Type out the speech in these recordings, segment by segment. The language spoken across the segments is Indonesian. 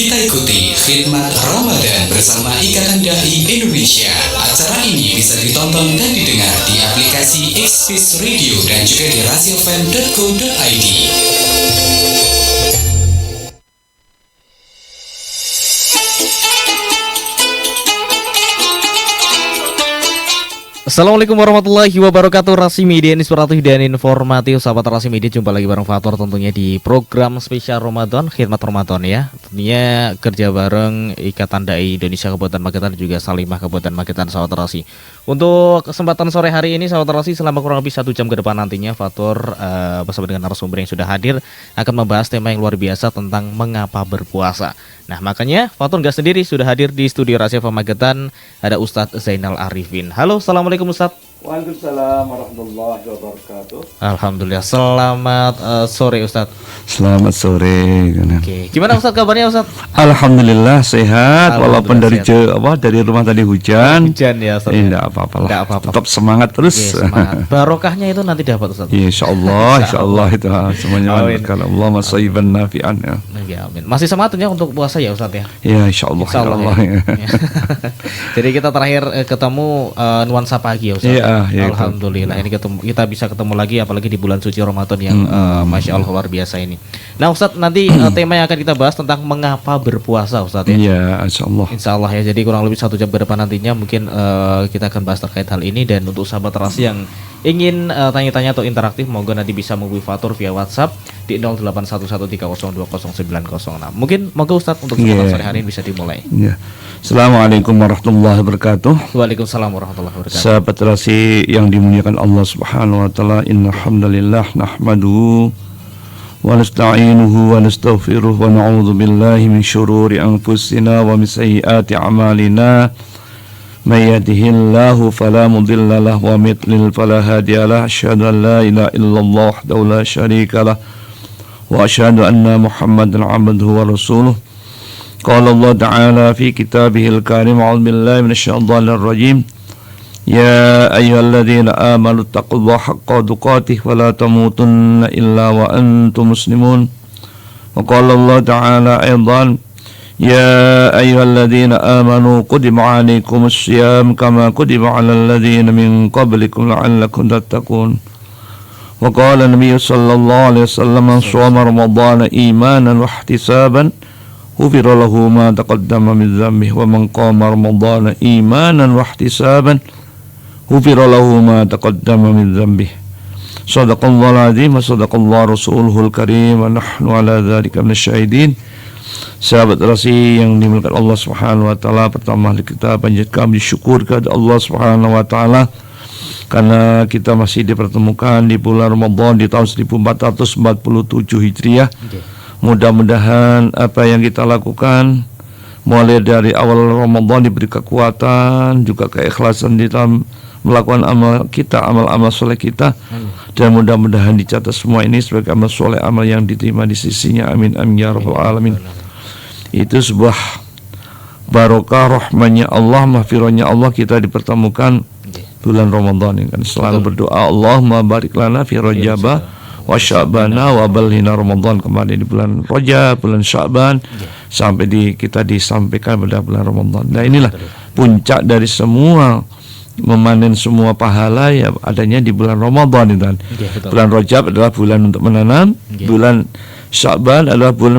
kita ikuti khidmat Ramadan bersama Ikatan Dai Indonesia. Acara ini bisa ditonton dan didengar di aplikasi Xpeed Radio dan juga di rasiofm.co.id. Assalamualaikum warahmatullahi wabarakatuh. Rasi Media inspiratif dan informatif. Sahabat Rasi Media, jumpa lagi bareng Fatur tentunya di program spesial Ramadan, khidmat Ramadan ya. Tentunya kerja bareng Ikatan Dai Indonesia Kabupaten Magetan dan juga Salimah Kabupaten Magetan, sahabat Rasi. Untuk kesempatan sore hari ini, sahabat Rasi, selama kurang lebih 1 jam ke depan nantinya Fatur bersama dengan narasumber yang sudah hadir akan membahas tema yang luar biasa tentang mengapa berpuasa. Nah, makanya Fatur nggak sendiri, sudah hadir di studio Rasi Magetan ada Ustadz Zainal Arifin. Halo, assalamualaikum Ustadz. Waalaikumsalam warahmatullahi wabarakatuh. Alhamdulillah, selamat sore Ustadz. Selamat sore. Oke, gimana Ustadz kabarnya Ustadz? Alhamdulillah sehat, walaupun dari sehat. dari rumah tadi hujan. Hujan ya Ustadz. Tidak apa-apa lah. Tidak apa-apa. Tetap semangat terus. Oke, semangat. Barokahnya itu nanti dapat Ustadz. Ya, insyaallah itu semuanya kalau Allah masaiban nafi'an ya. Ya, amin. Masih semangat ya untuk puasa ya Ustadz ya? Ya, insyaallah ya. Jadi kita terakhir ketemu nuansa pagi ya Ustadz. Ya, alhamdulillah ini kita bisa ketemu lagi, apalagi di bulan suci Ramadan yang masya Allah luar biasa ini. Nah Ustadz, nanti tema yang akan kita bahas tentang mengapa berpuasa Ustadz ya. Iya, insya Allah ya. Jadi kurang lebih 1 jam ke depan nantinya mungkin kita akan bahas terkait hal ini. Dan untuk sahabat Rasi yang ingin tanya-tanya atau interaktif, monggo nanti bisa menghubungi Fatur via WhatsApp di 0811302090. Mungkin monggo Ustadz untuk kesempatan sore hari ini bisa dimulai. Assalamualaikum warahmatullahi wabarakatuh. Waalaikumsalam warahmatullahi wabarakatuh. Sahabat Rasi yang dimuliakan Allah Subhanahu wa taala, innal hamdalillah nahmaduhu wa nasta'inuhu wa nastaghfiruh wa na'udzu billahi min syururi anfusina wa min sayyiati a'malina. May yahdihillahu fala mudilla lahu wa may yudlil fala hadiya lahu. Asyhadu an la ilaha illallah wahdahu la syarika lahu wa asyhadu anna Muhammadan 'abduhu wa rasuluh. Qala Allah Ta'ala fi kitabihil karim, a'udzu billahi minasyaitonir rajim. Ya ayyuhalladzina amanu taqullaha haqqa tuqatih wa la tamutunna illa wa antum muslimun. Wa qala Allah Ta'ala aidan, ya ayyuhalladzina amanu kutiba 'alaikumus syiyam kama kutiba 'alal ladzina min qablikum la'allakum tattaqun. Wa qala Nabi sallallahu alaihi wasallam, man shoma ramadhana imanan wa ihtisaban ghufira lahu ma taqaddama min dhanbihi wa man qama ramadhana imanan wa ihtisaban ghufira lahu ma taqaddama min dhanbihi. Shadaqallahul azim wa shadaqallahu rasuluhul karim wa nahnu ala dzalika minasyahidin. Sahabat Rasi yang dimuliakan Allah Subhanahu wa taala, pertama kita panjatkan syukur kepada Allah Subhanahu wa taala karena kita masih dipertemukan di bulan Ramadan di tahun 1447 Hijriah. Mudah-mudahan apa yang kita lakukan mulai dari awal Ramadan diberi kekuatan, juga keikhlasan di dalam melakukan amal-amal soleh kita, dan mudah-mudahan dicatat semua ini sebagai amal soleh, amal yang diterima di sisinya. Amin amin ya rabbal alamin. Itu sebuah barokah rahmannya Allah, mahfirahnya Allah, kita dipertemukan bulan Ramadan ini kan. Selalu berdoa, Allahumma barik lana fi Rajabah wa Sya'bana wa balhina Ramadan, kembali di bulan Rajab, bulan Sya'ban, sampai kita disampaikan pada bulan Ramadan. Nah inilah puncak dari semua memanen semua pahala ya adanya di bulan Ramadan itu kan. Bulan Rajab adalah bulan untuk menanam, bulan Sya'ban adalah bulan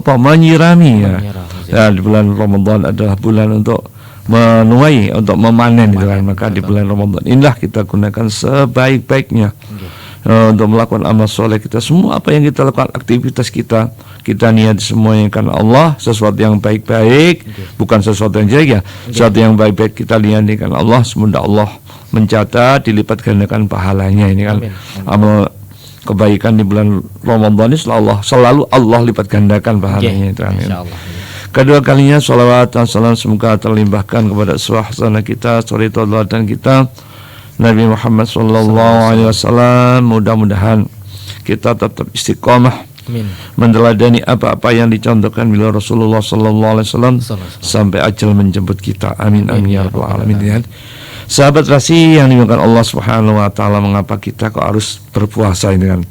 menyirami ya. Dan di bulan Ramadan adalah bulan untuk menuai, untuk memanen itu kan. Maka di bulan Ramadan inilah kita gunakan sebaik-baiknya untuk melakukan amal soleh kita. Semua apa yang kita lakukan, aktivitas kita niat semuanya karena Allah, sesuatu yang baik-baik, bukan sesuatu yang jelek ya. Sesuatu yang baik-baik kita niat karena Allah, semoga Allah mencatat, dilipat gandakan pahalanya. Ini kan amal kebaikan di bulan Ramadan ini selalu Allah lipat gandakan pahalanya itu kan. Kedua kalinya salawat dan salam semoga terlimpahkan kepada suhasana kita, suri tauladan kita Nabi Muhammad sallallahu alaihi wasallam. Mudah-mudahan kita tetap istiqomah mendeladani apa-apa yang dicontohkan beliau Rasulullah sallallahu alaihi wasallam sampai ajal menjemput kita. Amin amin ya rabbal alamin. Sahabat Rasi yang dimuliakan Allah Subhanahu wa taala, mengapa kita kok harus berpuasa ini kan?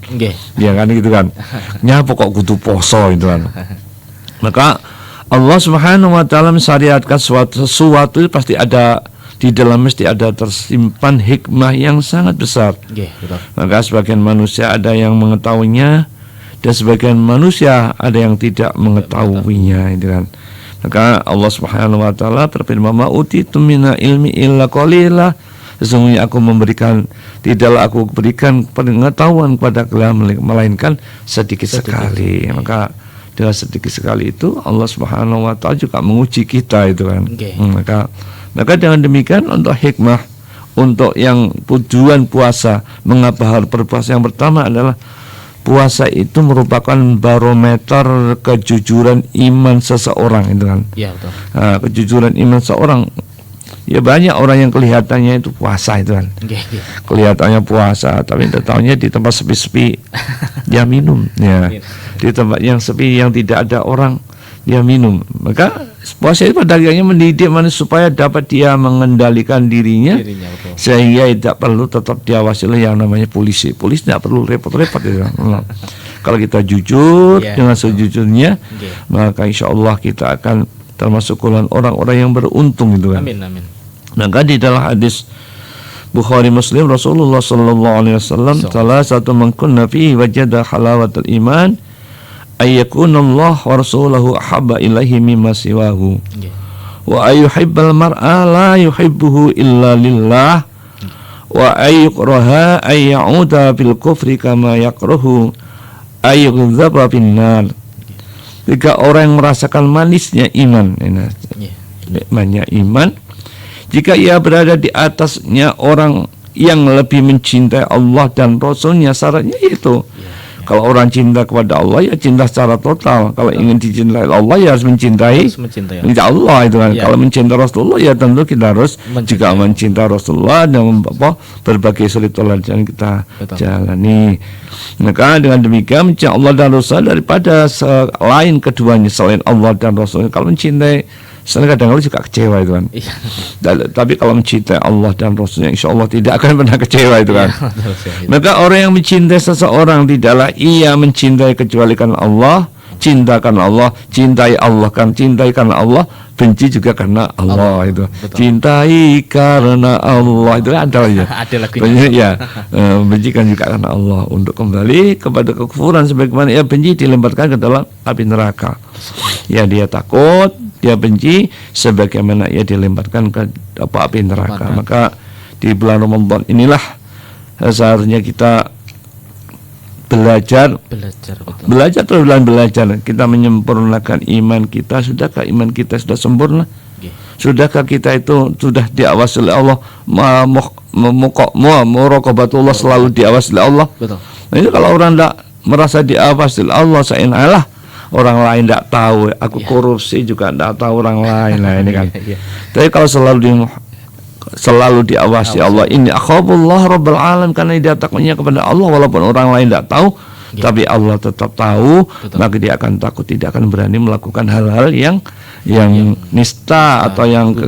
Ya kan gitu kan. Nya pokok kudu poso itu kan. Maka Allah Subhanahu wa taala mensyariatkan sesuatu pasti ada di dalam, mesti ada tersimpan hikmah yang sangat besar. Betul. Maka sebagian manusia ada yang mengetahuinya dan sebagian manusia ada yang tidak mengetahuinya, gitu kan. Maka Allah Subhanahu wa taala berfirman, "Ma utitum mina ilmi illa qalila." Sesungguhnya tidaklah aku berikan pengetahuan kepada kalian melainkan sedikit sekali. Maka dengan sedikit sekali itu Allah Subhanahu wa taala juga menguji kita, itu kan. Maka dengan demikian untuk hikmah, untuk yang tujuan puasa, mengapa harus berpuasa, yang pertama adalah puasa itu merupakan barometer kejujuran iman seseorang, itu kan. Iya, betul. Kejujuran iman seseorang. Ya banyak orang yang kelihatannya itu puasa, itu kan. Kelihatannya puasa, tapi tahunya di tempat sepi-sepi dia minum, ya. Di tempat yang sepi yang tidak ada orang dia minum. Maka puasa itu pada akhirnya mendidik manusia supaya dapat dia mengendalikan dirinya sehingga tidak perlu tetap diawasi oleh yang namanya polisi. Polisi tidak perlu repot-repot, ya. Kalau kita jujur dengan sejujurnya, maka insya Allah kita akan termasuk golongan orang-orang yang beruntung, itu kan. Amin. Maka di dalam hadis Bukhari Muslim, Rasulullah sallallahu alaihi wasallam, salah satu man kunna fihi wajada halawatul iman ayyakunallah wa rasuluhu ahabba ilaihi mimma siwahu wa ayyuhibbal mar'a la yuhibbuhu illa lillah wa ayyukraha ayyauda fil kufri kama yakrahu ayyudzaba finnar. Jika orang yang merasakan manisnya iman, nikmatnya iman, jika ia berada di atasnya orang yang lebih mencintai Allah dan Rasulnya, syaratnya itu. Kalau orang cinta kepada Allah, ya cinta secara total. Kalau ingin dicintai Allah, ya harus mencintai Allah, itu kan. Kalau mencintai Rasulullah, ya tentu kita harus juga mencintai Rasulullah dan berbagai suri teladan kita jalani. Maka dengan demikian mencintai Allah dan Rasul daripada selain keduanya, selain Allah dan Rasul. Kalau mencintai, soalnya kadang-kadang juga kecewa, itu kan. Tapi kalau mencintai Allah dan Rasulnya, insya Allah tidak akan pernah kecewa, itu kan. Maka orang yang mencintai seseorang tidaklah ia mencintai kecuali karena Allah. Cintakan Allah, cintai Allah, kan cintai karena Allah, benci juga karena Allah, itu. Cintai karena Allah, itu ada ya. Ada lagunya. Ya, benci kan juga karena Allah. Untuk kembali kepada kekufuran sebagaimana ia benci dilemparkan ke dalam api neraka. Ya, dia takut, dia benci sebagaimana ia dilemparkan ke api neraka. Maka di bulan Ramadan inilah seharusnya kita belajar kita menyempurnakan iman kita. Sudahkah iman kita sudah sempurna? Sudahkah kita itu sudah diawasi oleh Allah? Muraqabatullah, selalu diawasi oleh Allah. Nah, ini kalau orang tidak merasa diawasi oleh Allah, seolah orang lain tidak tahu, aku korupsi juga tidak tahu orang lain. Nah, ini kan. Tapi kalau selalu diawasi Allah, ini akhafullah rabbul alam, karena dia takutnya kepada Allah walaupun orang lain tidak tahu, tapi Allah tetap tahu. Maka dia akan takut, tidak akan berani melakukan hal-hal yang nista atau yang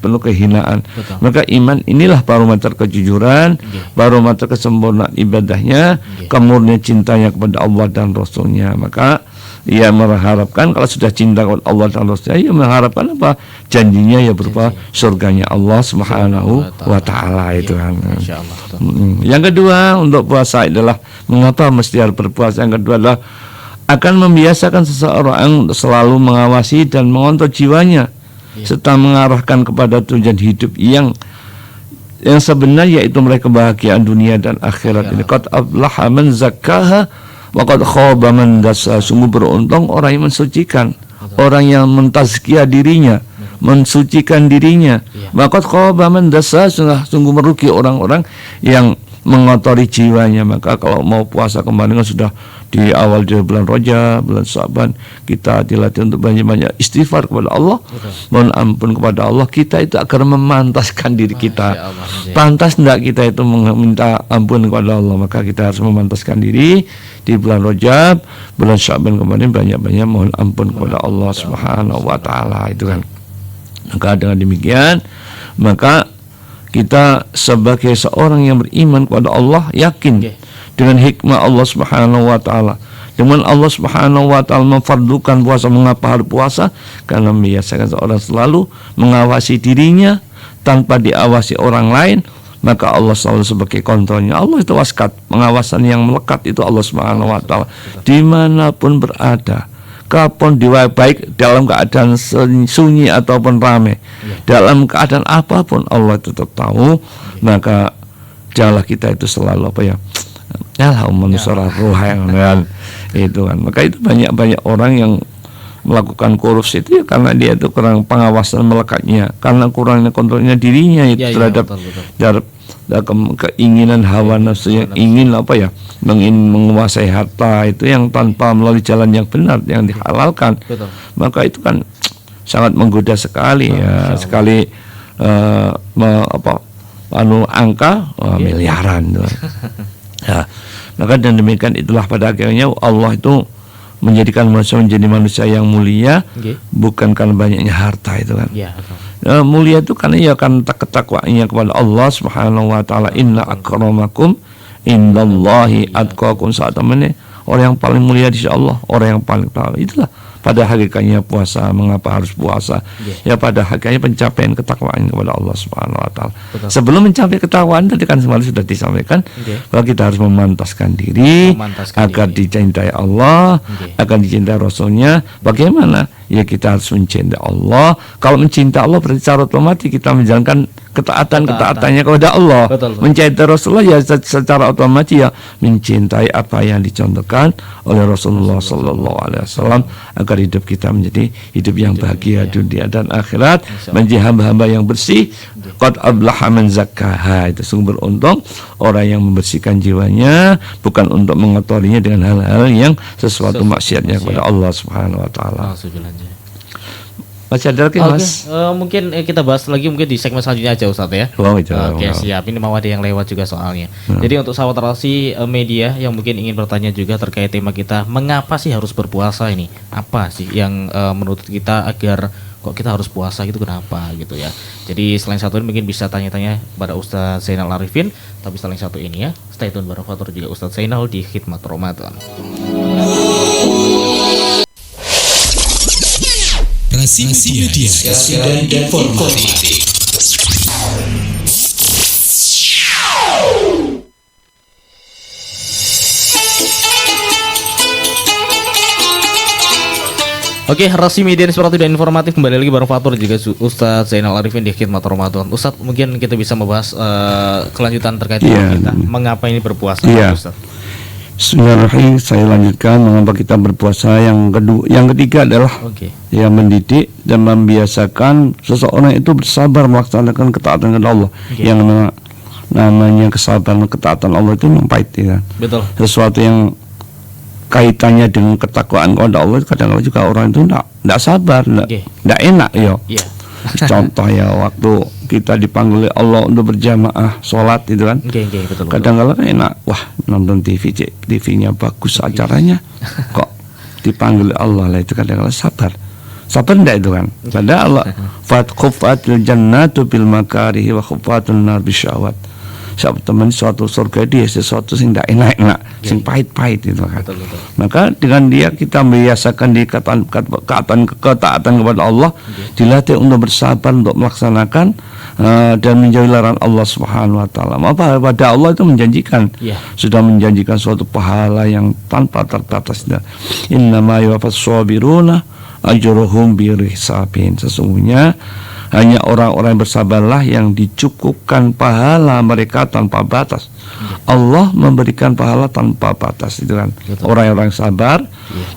penuh kehinaan. Maka iman inilah barometer kejujuran, barometer kesempurnaan ibadahnya, kemurnian cintanya kepada Allah dan Rasulnya. Maka ia mengharapkan, kalau sudah cinta kepada Allah dan Rasulnya, ia mengharapkan apa? Janjinya ya berupa surganya Allah Subhanahu wa taala, itu kan. Yang kedua untuk puasa adalah, mengapa mesti harus berpuasa? Yang kedua adalah akan membiasakan seseorang selalu mengawasi dan mengontrol jiwanya, serta mengarahkan kepada tujuan hidup yang sebenarnya, yaitu meraih kebahagiaan dunia dan akhirat. Ini qad aflaha man zakkaha wa qad khaba man dassaha. Sungguh beruntung orang yang mensucikan, orang yang mentazkiyah dirinya, mensucikan dirinya. Wa qad khaba man dassaha, sungguh merugi orang-orang yang mengotori jiwanya. Maka kalau mau puasa kemarin kan sudah di awal di bulan Rajab, bulan Syaban, kita dilatih untuk banyak-banyak istighfar kepada Allah, mohon ampun kepada Allah. Kita itu agar memantaskan diri kita. Pantas tidak kita itu meminta ampun kepada Allah? Maka kita harus memantaskan diri di bulan Rajab, bulan Syaban kemarin banyak-banyak mohon ampun kepada Allah Subhanahu wa taala, itu kan. Maka dengan demikian, maka kita sebagai seorang yang beriman kepada Allah, yakin dengan hikmah Allah Subhanahu wa taala, Dengan Allah Subhanahu wa taala memfardukan puasa, mengapa harus puasa? Karena membiasakan seorang selalu mengawasi dirinya tanpa diawasi orang lain, maka Allah selalu sebagai kontrolnya. Allah itu waskat, pengawasan yang melekat itu Allah Subhanahu wa taala dimanapun berada. Kapan baik dalam keadaan sunyi ataupun ramai, dalam keadaan apapun Allah tetap tahu. Maka janganlah kita itu selalu manusia roh yang itu kan. Maka itu banyak orang yang melakukan korupsi itu ya karena dia itu kurang pengawasan melekatnya, karena kurangnya kontrolnya dirinya itu terhadap keinginan hawa nafsu yang ingin menguasai harta itu yang tanpa melalui jalan yang benar yang dihalalkan. Maka itu kan sangat menggoda sekali sekali angka miliaran tuh. Ya, maka dan demikian itulah pada akhirnya Allah itu menjadikan manusia menjadi manusia yang mulia, bukan karena banyaknya harta itu kan. Mulia itu karena kan ketakwaannya kepada Allah Subhanahu wa taala. Inna akramakum indallahi atqakum. Saat temannya orang yang paling mulia di sisi Allah, orang yang paling tahu. Itulah pada hakikatnya puasa. Mengapa harus puasa? Ya pada hakikatnya pencapaian ketakwaan kepada Allah Subhanahu wa taala. Sebelum mencapai ketakwaan tadi kan semalam sudah disampaikan bahwa kita harus memantaskan diri agar dicintai Allah, agar dicintai Rasulnya. Bagaimana? Ya kita harus mencintai Allah. Kalau mencintai Allah berarti secara otomatis kita menjalankan ketaatan-ketaatannya kepada Allah. Mencintai Rasulullah ya secara otomatis ya mencintai apa yang dicontohkan oleh Rasulullah sallallahu alaihi wasallam agar hidup kita menjadi hidup yang bahagia dunia dan akhirat, menjadi hamba-hamba yang bersih. Qad aflaha man zakkaha. Itu sungguh beruntung orang yang membersihkan jiwanya, bukan untuk mengotorinya dengan hal-hal yang sesuatu maksiatnya kepada Allah Subhanahu wa taala. Masih ada lagi Mas? Mungkin kita bahas lagi mungkin di segmen selanjutnya aja Ustadz ya. Oke, siap. Ini mau ada yang lewat juga soalnya. Jadi untuk sahabat Rasi Media yang mungkin ingin bertanya juga terkait tema kita, mengapa sih harus berpuasa ini? Apa sih yang menurut kita agar kok kita harus puasa gitu, kenapa gitu ya? Jadi selain satu ini mungkin bisa tanya-tanya pada Ustadz Zainal Arifin, tapi selain satu ini ya, stay tune bareng Fatur juga Ustadz Zainal di Khidmat Ramadan. Rasi Media, dan informatif. Oke, Rasi Media Inspiratif dan Informatif kembali lagi bareng Fatur juga Ustadz Zainal Arifin di Khidmat Ramadan. Ustadz, mungkin kita bisa membahas kelanjutan terkait dengan kita, mengapa ini berpuasa, Ustadz? Bismillahirrahmanirrahim. Saya lanjutkan mengapa kita berpuasa. Yang ketiga adalah yang mendidik dan membiasakan seseorang itu bersabar melaksanakan ketaatan kepada Allah. Yang namanya kesabaran ketaatan Allah itu memang pahit ya. Betul. Sesuatu yang kaitannya dengan ketakwaan kepada Allah kadang-kadang juga orang itu tidak sabar, tidak enak ya. Contoh ya waktu kita dipanggil oleh Allah untuk berjamaah sholat itu kan, kadang-kadang enak, wah nonton TV-nya bagus acaranya, kok dipanggil Allah lah itu kadang-kadang sabar enggak itu kan? Pada Allah fatqufatil jannatu bil makarihi wa khufatun nar bisyahwat. Siapa teman suatu surga dia sesuatu sing tidak enak-enak, sing pahit-pahit itu kan. Maka dengan dia kita membiasakan di ketaatan kepada Allah, dilatih untuk bersabar untuk melaksanakan dan menjauhi larangan Allah Subhanahu wa taala. Maka pada Allah itu menjanjikan, sudah menjanjikan suatu pahala yang tanpa terbatas. Innama yuwaffas sabiruna ajruhum bighairi hisabin. Sesungguhnya hanya orang-orang yang bersabarlah yang dicukupkan pahala mereka tanpa batas. Allah memberikan pahala tanpa batas itu kan. Orang-orang sabar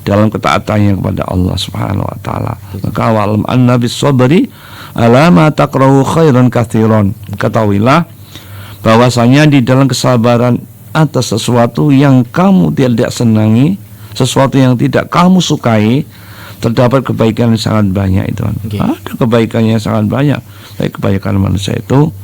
dalam ketaatannya kepada Allah Subhanahu wa taala. Maka walam anna bis sabri ala ma taqrahu khairan katsiran. Ketahuilah bahwasanya di dalam kesabaran atas sesuatu yang kamu tidak senangi, sesuatu yang tidak kamu sukai, terdapat kebaikan yang sangat banyak itu kan. Ada kebaikan yang sangat banyak. Tapi kebaikan manusia itu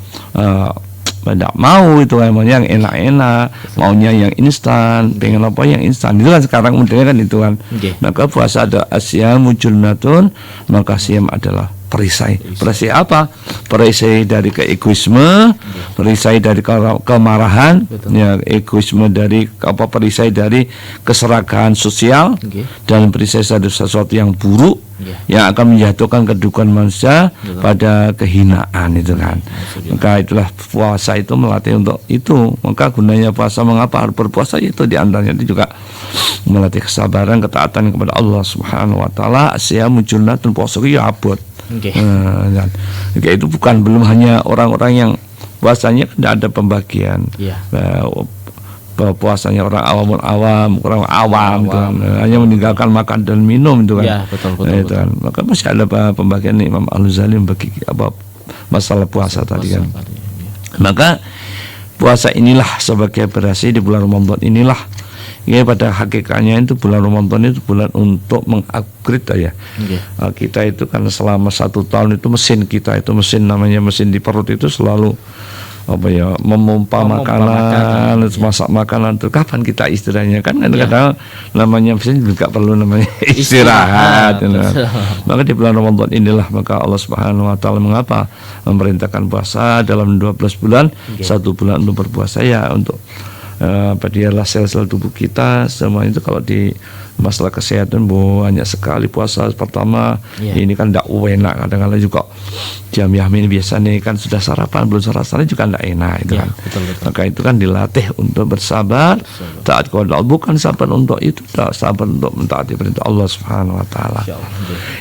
tidak mau itu kan, maunya yang enak-enak, maunya yang instan, pengen apa yang instan. Itu kan sekarang modelnya kan itu kan. Maka puasa ada asyamu junnatun, maka siam adalah perisai. Perisai apa? Perisai dari keegoisme, perisai dari kemarahan, ya, egoisme dari perisai dari keserakahan sosial, dan perisai dari sesuatu yang buruk yang akan menjatuhkan kedudukan manusia pada kehinaan itu kan. Maka itulah puasa itu melatih untuk itu. Maka gunanya puasa, mengapa harus berpuasa, itu diantaranya itu juga melatih kesabaran, ketaatan kepada Allah Subhanahu wa taala. Siyamu junnatun, puasa itu ya abot. Itu bukan belum hanya orang-orang yang puasanya tidak ada pembagian. Puasanya orang awam gitu kan. Hanya meninggalkan makan dan minum itu kan. Betul. Kan. Maka masih ada pembagian Imam Al-Ghazali bagi masalah puasa tadi kan. Maka puasa inilah sebagai berasi di bulan Ramadan inilah. Ya, pada hakikatnya itu bulan Ramadan itu bulan untuk mengupgrade ya. Kita itu karena selama 1 tahun itu mesin namanya mesin di perut itu selalu memompa makanan, masak makanan itu kapan kita istirahatnya kan kadang-kadang namanya mesin juga perlu namanya istirahat. Maka di bulan Ramadan inilah maka Allah Subhanahu wa taala mengapa memerintahkan puasa dalam 12 bulan, 1 bulan untuk berpuasa ya untuk dialah sel-sel tubuh kita semua itu. Kalau di masalah kesehatan banyak sekali puasa pertama ini kan tidak enak, kadang-kadang juga jam yamin biasanya kan sudah sarapan belum sarapan juga tidak enak itu kan. Betul. Maka itu kan dilatih untuk bersabar, taat kepada Allah, bukan sabar untuk itu, sabar untuk mentaati perintah Allah Subhanahu wa taala.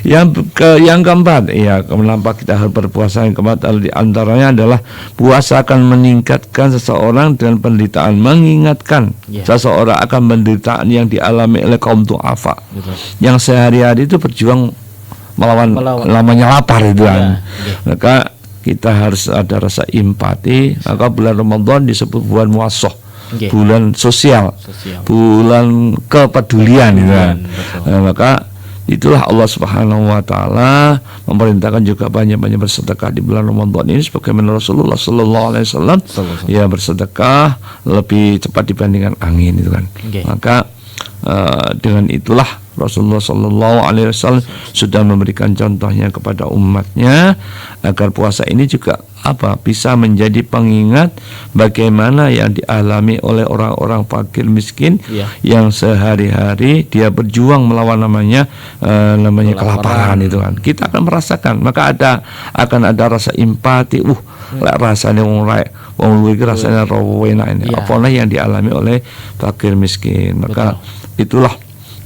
Yang keempat ya, kenapa kita harus berpuasa, yang keempat di antaranya adalah puasa akan meningkatkan seseorang dengan penderitaan, mengingatkan seseorang akan penderitaan yang dialami oleh kaum du'afa yang sehari-hari itu berjuang melawan namanya lapar itu kan. Maka kita harus ada rasa empati. Maka bulan Ramadan disebut bulan muasoh, bulan sosial, bulan kepedulian gitu kan. Maka itulah Allah Subhanahu wa taala memerintahkan juga banyak-banyak bersedekah di bulan Ramadan ini sebagaimana Rasulullah sallallahu alaihi wasallam ya bersedekah lebih cepat dibandingkan angin itu kan. Maka dengan itulah Rasulullah sallallahu alaihi wasallam sudah memberikan contohnya kepada umatnya agar puasa ini juga bisa menjadi pengingat bagaimana yang dialami oleh orang-orang fakir miskin yang sehari-hari dia berjuang melawan namanya kelaparan itu kan. Kita akan merasakan, maka akan ada rasa empati. Rasanya wong luwih rasanya rawena ini apa yang dialami oleh fakir miskin. Maka itulah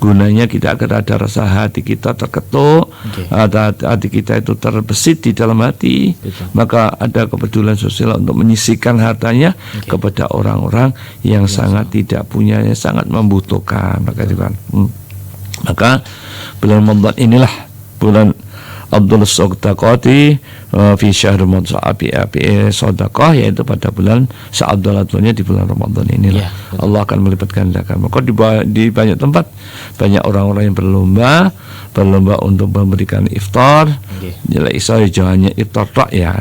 gunanya kita agar ada rasa hati kita terketuk, hati kita itu terbesit di dalam hati. Maka ada kepedulian sosial untuk menyisihkan hartanya kepada orang-orang yang sangat tidak punya, yang sangat membutuhkan. Maka itu kan. Maka bulan Ramadan inilah bulan Abdul Sodaqati fi syahr Ramadan, api sedekah, yaitu pada bulan Abdulnya di bulan Ramadan inilah Allah akan melipat gandakan. Maka di banyak tempat banyak orang-orang yang berlomba untuk memberikan iftar. Jangan hanya iftar tak ya,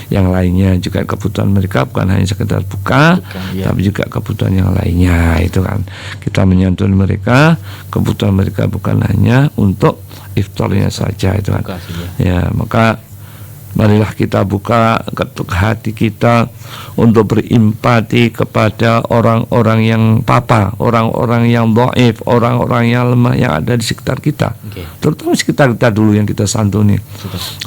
yang lainnya juga kebutuhan mereka bukan hanya sekedar buka, tapi juga kebutuhan yang lainnya itu kan. Kita menyantuni mereka, kebutuhan mereka bukan hanya untuk iftarnya saja itu kan. Ya, maka marilah kita buka ketuk hati kita untuk berempati kepada orang-orang yang orang-orang yang dhaif, orang-orang yang lemah yang ada di sekitar kita. Terutama sekitar kita dulu yang kita santuni.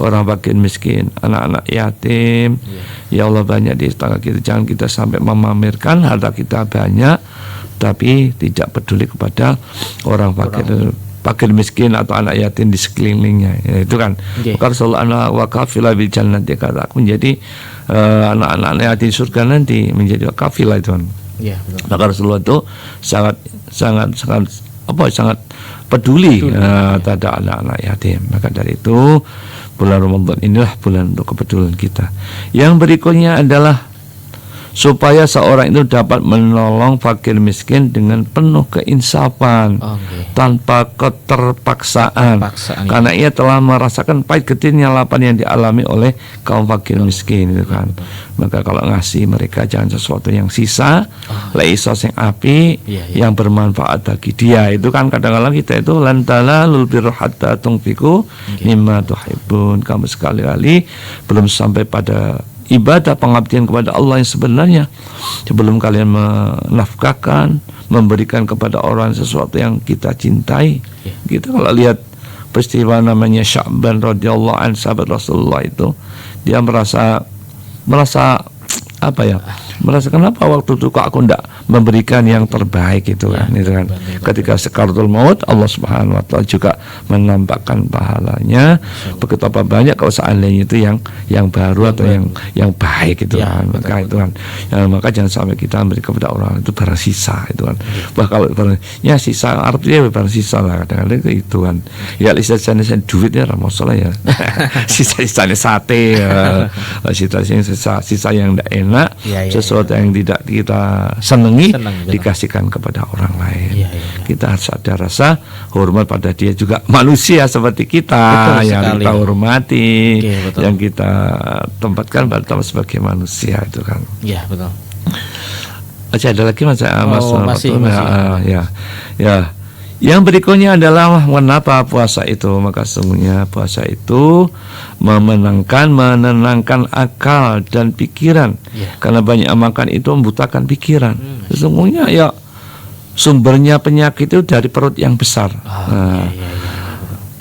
Orang fakir miskin, anak-anak yatim. Ya Allah, banyak di tetangga kita. Jangan kita sampai memamerkan harta kita banyak tapi tidak peduli kepada orang fakir miskin atau anak yatim di sekelilingnya, ya, itu kan. Maka Rasulullah anak wakafilah bil jannati, kata aku menjadi anak-anak yatim surga nanti menjadi wakafilah itu kan. Maka Rasulullah itu sangat peduli terhadap anak-anak yatim. Maka dari itu bulan Ramadan inilah bulan untuk kepedulian kita. Yang berikutnya adalah supaya seorang itu dapat menolong fakir miskin dengan penuh keinsafan, tanpa keterpaksaan, karena ia telah merasakan pahit getirnya lapar yang dialami oleh kaum fakir miskin itu kan. Maka kalau ngasih mereka jangan sesuatu yang sisa, laisos yang api, yang bermanfaat bagi dia. Itu kan kadang-kadang kita itu lantala lul birru hatta tunfiqu mimma tuhibbun. Kamu sekali-kali belum sampai pada ibadah pengabdian kepada Allah yang sebenarnya sebelum kalian menafkahkan, memberikan kepada orang sesuatu yang kita cintai. Kita kalau lihat peristiwa namanya Sya'ban radhiyallahu anhu, sahabat Rasulullah itu, dia merasa apa ya? Merasa kenapa waktu itu kok aku tidak memberikan yang terbaik itu kan, itu kan. Ketika sekaratul maut, Allah Subhanahu wa taala juga menampakkan pahalanya. Betapa banyak kalau seandainya itu yang baru atau yang baik itu kan. Maka itu kan. Ya, maka jangan sampai kita beri kepada orang itu barang sisa itu kan. Bah kalau barangnya sisa, artinya barang sisa lah kadang-kadang itu kan. Ya sisa-sisa duit ya masalah ya. Sisa-sisanya sate, sisa yang tidak enak. Sesuatu yang tidak kita senangi dikasihkan kepada orang lain. Kita harus ada rasa hormat pada dia juga, manusia seperti kita, yang kita hormati, yang kita tempatkan pertama sebagai manusia itu kan. Iya betul. Ada lagi Mas? Masih. Ya. Yang berikutnya adalah mengapa puasa itu? Maka sesungguhnya puasa itu menenangkan akal dan pikiran. Karena banyak makan itu membutakan pikiran. Sesungguhnya ya sumbernya penyakit itu dari perut yang besar.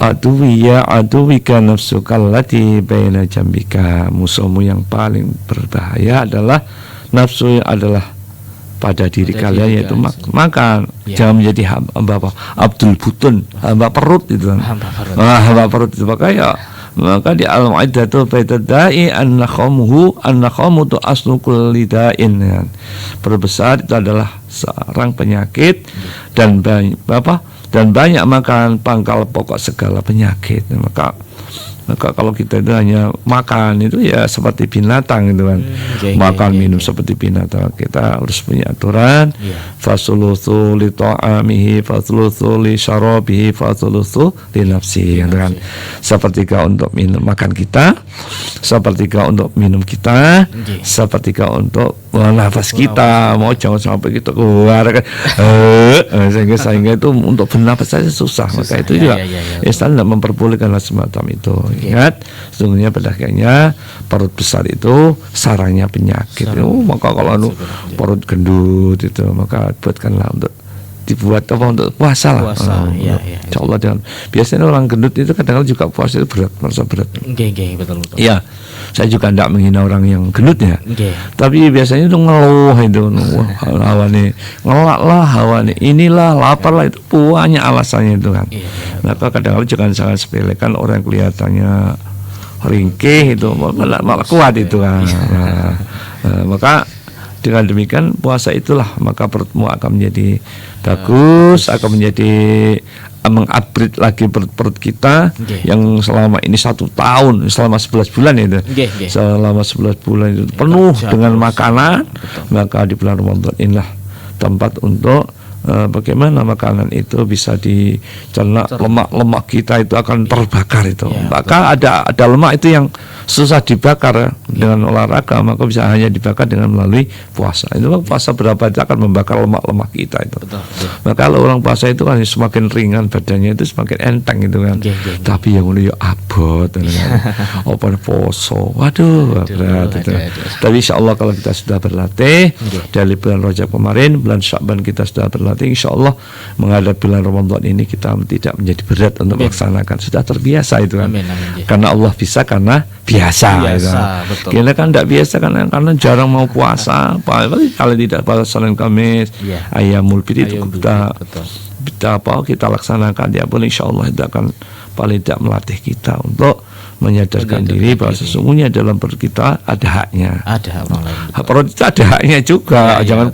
Aduwika nafsuka allati baina jambika. Musuhmu yang paling berbahaya adalah nafsu, adalah pada diri kalian, yaitu makan. Jangan menjadi hamba Abdul Butun, hamba perut itu kan. Hamba perut itu maka di Al-Maidah itu baitadai an-nakhamu tu aslu kulli da'in. Perbesar itu adalah sarang penyakit, dan banyak makan pangkal pokok segala penyakit. Maka kalau kita itu hanya makan itu ya seperti binatang gitu kan. Makan minum seperti binatang. Kita harus punya aturan. Fasulutsu li ta'amihi, fasulutsu li syarabihi, fasulutsu li nafsihi gitu kan. Sepertiga untuk minum makan kita, sepertiga untuk minum kita, sepertiga untuk nafas kita. Mau jangan sampai kita keluar kan. Sehingga itu untuk bernafas saja susah. Maka itu juga Islam tidak memperbolehkan semacam itu. Ingat, sesungguhnya pada akhirnya perut besar itu sarangnya penyakit. Maka kalau perut gendut itu, maka buatkanlah untuk dibuat untuk puasa lah. Insya Allah jangan. Biasanya orang gendut itu kadang-kadang juga puasa itu berat, merasa berat. Betul. Iya, saya juga tidak menghina orang yang gendut ya. Tapi biasanya itu ngeluh itu, hawa nih, ngelak lah, hawa nih, inilah lapar lah, itu banyak alasannya itu kan. Maka kadang-kadang jangan sangat sepelekan orang yang kelihatannya ringkih itu malah kuat itu kan. Maka dengan demikian puasa itulah maka perutmu akan menjadi bagus, akan menjadi mengupgrade lagi perut kita yang selama ini 1 tahun, selama 11 bulan itu, selama 11 bulan itu penuh dengan makanan. Maka di bulan Ramadan inilah tempat untuk bagaimana makanan itu bisa dicerna, lemak-lemak kita itu akan terbakar itu. Maka ada lemak itu yang susah dibakar dengan olahraga, maka bisa hanya dibakar dengan melalui puasa. Itu puasa berapa itu akan membakar lemak-lemak kita itu. Maka kalau orang puasa itu kan semakin ringan badannya itu semakin enteng itu kan. Tapi yang udah abot apa poso, waduh berat itu. Tapi insya Allah kalau kita sudah berlatih dari bulan Rajab kemarin, bulan Sya'ban kita sudah berlatih, insya Allah menghadapi bulan Ramadan ini kita tidak menjadi berat untuk melaksanakan, sudah terbiasa itu kan. Karena Allah bisa karena biasa gitu. Kita kan tidak biasa karena jarang mau puasa, kalau tidak puasa Senin Kamis, Ayyamul Bid itu kita laksanakan, ya pun insya Allah itu akan paling tidak melatih kita untuk menyadarkan diri bahwa sesungguhnya dalam perut kita ada haknya. Ada perut kita ada haknya juga. Jangan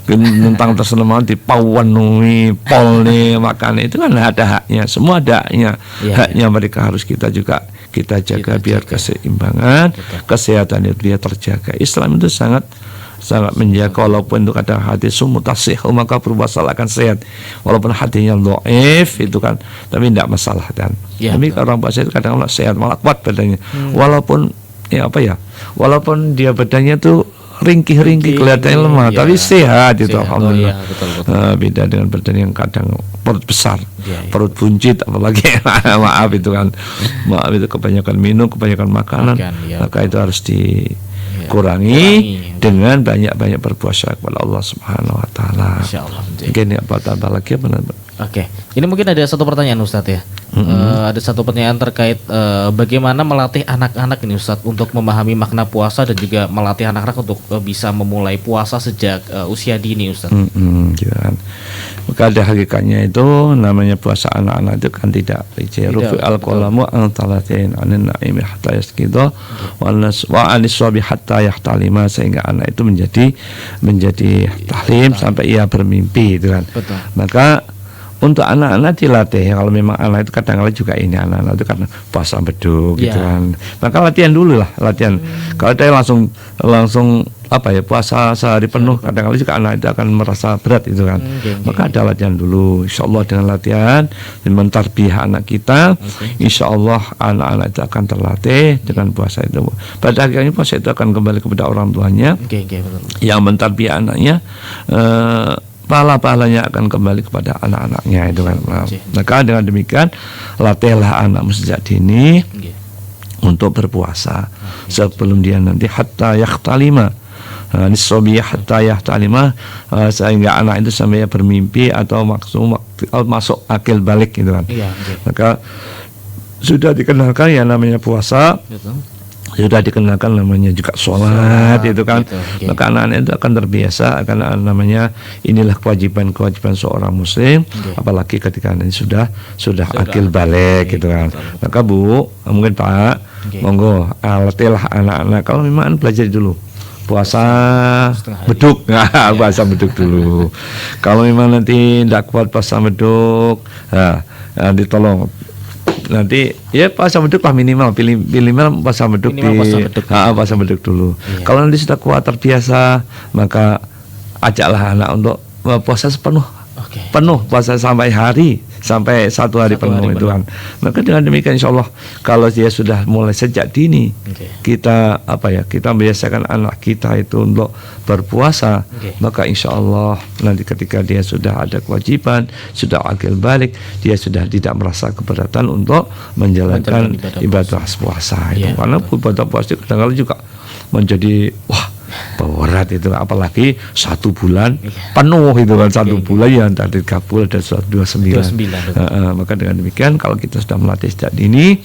tentang tersenama di pawanui polni makan itu kan ada haknya. Semua ada haknya. Haknya mereka harus kita juga kita jaga biar keseimbangan, kesehatan itu dia terjaga. Islam itu sangat sangat menjaga, walaupun itu kadang hati mutasih, maka berpuasa akan sehat walaupun hatinya dhaif itu kan, tapi tidak masalah kan. Ya, Tapi orang puasa itu kadang sehat malah kuat badannya, walaupun walaupun dia badannya tuh ringkih kelihatannya lemah, ya. tapi sehat itu alhamdulillah. Betul. Beda dengan badan yang kadang perut besar, Ya. perut buncit apalagi maaf itu kan, maaf itu kebanyakan minum, kebanyakan makanan, ya. maka itu harus dikurangi dengan banyak-banyak berpuasa kepada Allah Subhanahu Wa Taala. Insya Allah. Mungkin apa tambah lagi apa? Oke, ini mungkin ada satu pertanyaan Ustadz ya. Ada satu pertanyaan terkait bagaimana melatih anak-anak ini Ustadz untuk memahami makna puasa dan juga melatih anak-anak untuk bisa memulai puasa sejak usia dini Ustadz. Gitu kan. Maka ada hakikatnya itu namanya puasa anak-anak itu kan tidak rufi al-qalamu an talatin anin naimi hatta yaskido wa aniswabi hatta yahtalima, sehingga anak itu menjadi tahlim sampai ia bermimpi itu kan. Betul. Maka untuk anak-anak dilatih, kalau memang anak itu kadang-kadang juga ini anak-anak itu karena puasa beduk gitu kan, maka latihan dulu lah, latihan. Kalau dia langsung puasa sehari penuh, kadang-kadang juga anak itu akan merasa berat itu kan. Maka ada latihan dulu, insya Allah dengan latihan mentarbiyah anak kita, insya Allah anak-anak itu akan terlatih dengan puasa itu. Pada akhirnya puasa itu akan kembali kepada orang tuanya yang mentarbiyah anaknya. Pahala-pahalanya akan kembali kepada anak-anaknya itu kan. Maka dengan demikian latihlah anakmu sejak dini untuk berpuasa sebelum dia nanti hatta yahtalima, nisobi hatta yahtalima, sehingga anak itu sampai bermimpi atau masuk akil balik gitu kan. Maka sudah dikenalkan ya namanya puasa. Sudah dikenalkan namanya juga sholat itu kan. Maka anak-anak itu akan terbiasa, akan namanya inilah kewajiban seorang muslim, apalagi ketika nanti sudah akil balik gitu kan. Maka Bu, mungkin Pak, monggo latihlah anak-anak, kalau memang belajar dulu puasa beduk, puasa beduk dulu. Kalau memang nanti tidak kuat puasa beduk, ditolong nanti ya puasa beduk lah, minimal puasa beduk puasa beduk dulu. Kalau nanti sudah kuat terbiasa, maka ajaklah anak untuk puasa sepenuh penuh, puasa sampai satu hari penuh itu kan. Maka dengan demikian insya Allah kalau dia sudah mulai sejak dini kita kita membiasakan anak kita itu untuk berpuasa, maka insya Allah nanti ketika dia sudah ada kewajiban, sudah akil balik, dia sudah tidak merasa keberatan untuk menjalankan ibadah puasa itu. Karena ibadah puasa itu kadang-kadang juga menjadi berat itu, apalagi 1 bulan penuh itu kan, 1 bulan yang dari 30 dan 29. Maka dengan demikian kalau kita sudah melatih sejak dini,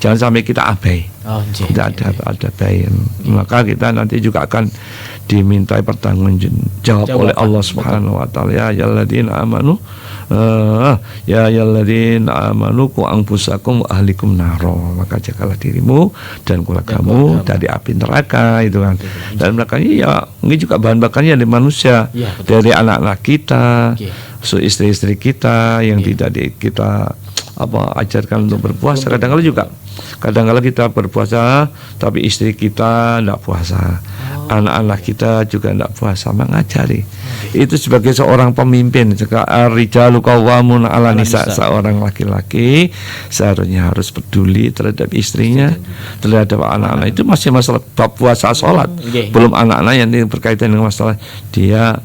jangan sampai kita abai. Tidak ada bayi. Maka kita nanti juga akan dimintai pertanggungjawab oleh Allah Subhanahu Wa Taala. Ya ayyuhalladzina amanu qu anfusakum wa ahlikum naro. Maka jagalah dirimu dan keluargamu dari api neraka itu kan. Dan makanya ini juga bahan bakarnya dari manusia, dari anak-anak kita, istri-istri kita yang tidak kita ajarkan untuk berpuasa. Kadang-kadang kita berpuasa tapi istri kita tidak puasa, anak-anak kita juga tidak puasa. Mengajari itu sebagai seorang pemimpin, rijalu qawwamun 'ala nisa, seorang laki-laki seharusnya harus peduli terhadap istrinya, terhadap anak-anak. Itu masih masalah bab puasa, sholat, belum anak-anak yang berkaitan dengan masalah dia